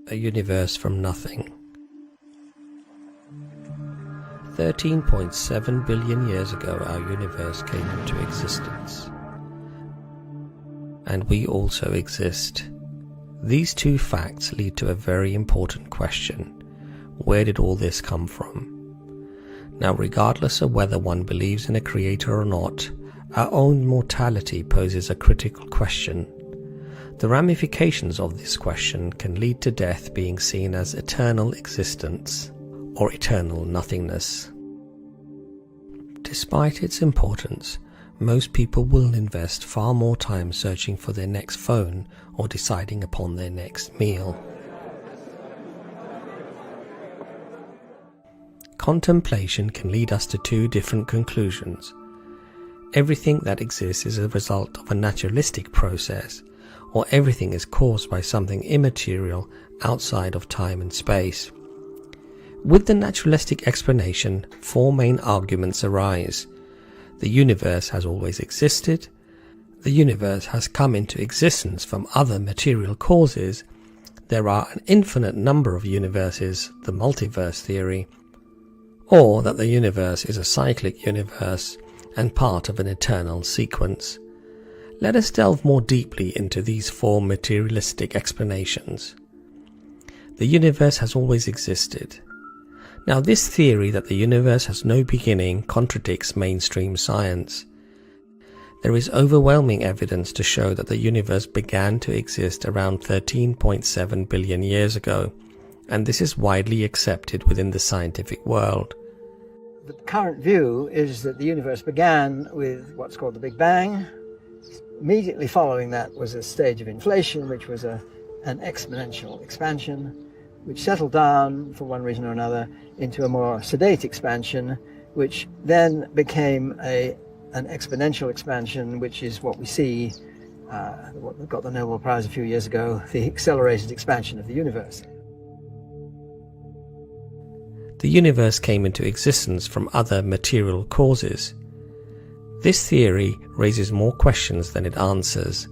a universe from nothing. 13.7 billion years ago our universe came into existence. And we also exist. These two facts lead to a very important question. Where did all this come from? Now, regardless of whether one believes in a creator or not, our own mortality poses a critical question. The ramifications of this question can lead to death being seen as eternal existence or eternal nothingness. Despite its importance, most people will invest far more time searching for their next phone or deciding upon their next meal. Contemplation can lead us to two different conclusions. Everything that exists is a result of a naturalistic process, or everything is caused by something immaterial outside of time and space. With the naturalistic explanation, four main arguments arise. The universe has always existed, the universe has come into existence from other material causes, there are an infinite number of universes, the multiverse theory, or that the universe is a cyclic universe and part of an eternal sequence. Let us delve more deeply into these four materialistic explanations. The universe has always existed. Now, this theory that the universe has no beginning contradicts mainstream science. There is overwhelming evidence to show that the universe began to exist around 13.7 billion years ago, and this is widely accepted within the scientific world. The current view is that the universe began with what's called the Big Bang. Immediately following that was a stage of inflation, which was an exponential expansion, which settled down, for one reason or another, into a more sedate expansion, which then became an exponential expansion, which is what we see, what got the Nobel Prize a few years ago, the accelerated expansion of the universe. The universe came into existence from other material causes. This theory raises more questions than it answers.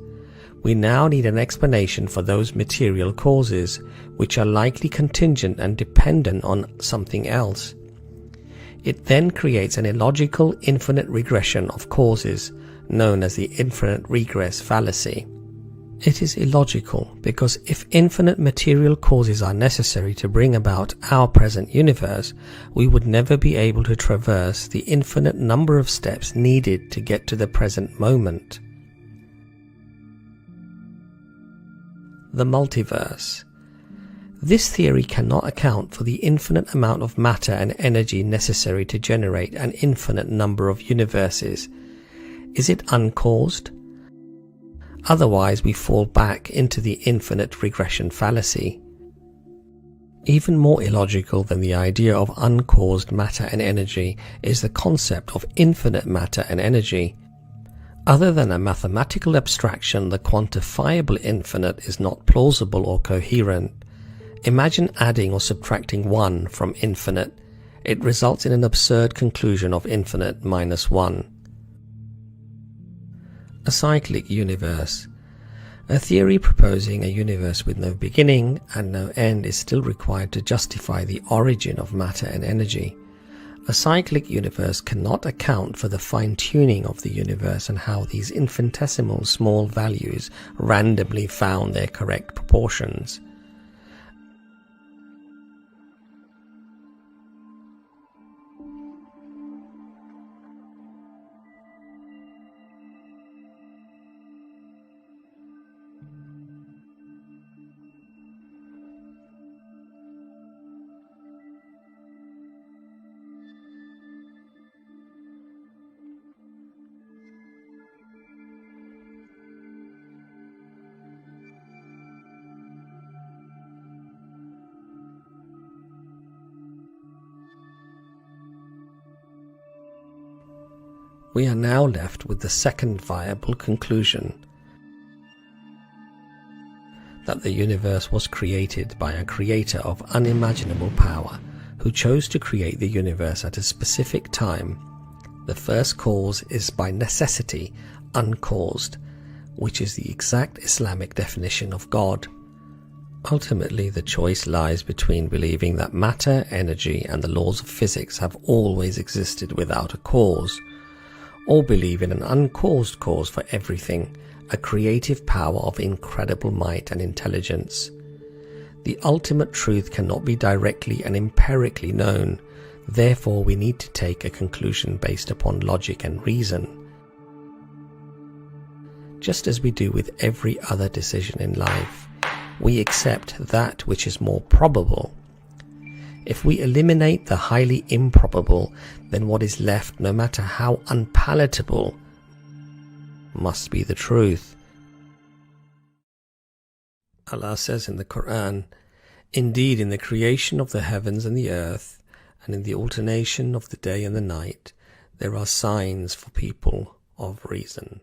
We now need an explanation for those material causes, which are likely contingent and dependent on something else. It then creates an illogical infinite regression of causes, known as the infinite regress fallacy. It is illogical because if infinite material causes are necessary to bring about our present universe, we would never be able to traverse the infinite number of steps needed to get to the present moment. The multiverse. This theory cannot account for the infinite amount of matter and energy necessary to generate an infinite number of universes. Is it uncaused? Otherwise, we fall back into the infinite regression fallacy. Even more illogical than the idea of uncaused matter and energy is the concept of infinite matter and energy. Other than a mathematical abstraction, the quantifiable infinite is not plausible or coherent. Imagine adding or subtracting 1 from infinite. It results in an absurd conclusion of infinite minus 1. A cyclic universe. A theory proposing a universe with no beginning and no end is still required to justify the origin of matter and energy. A cyclic universe cannot account for the fine-tuning of the universe and how these infinitesimal small values randomly found their correct proportions. We are now left with the second viable conclusion, that the universe was created by a creator of unimaginable power who chose to create the universe at a specific time. The first cause is by necessity uncaused, which is the exact Islamic definition of God. Ultimately, the choice lies between believing that matter, energy, and the laws of physics have always existed without a cause, or believe in an uncaused cause for everything, a creative power of incredible might and intelligence. The ultimate truth cannot be directly and empirically known, therefore we need to take a conclusion based upon logic and reason. Just as we do with every other decision in life, we accept that which is more probable. If we eliminate the highly improbable, then what is left, no matter how unpalatable, must be the truth. Allah says in the Quran, "Indeed, in the creation of the heavens and the earth, and in the alternation of the day and the night, there are signs for people of reason."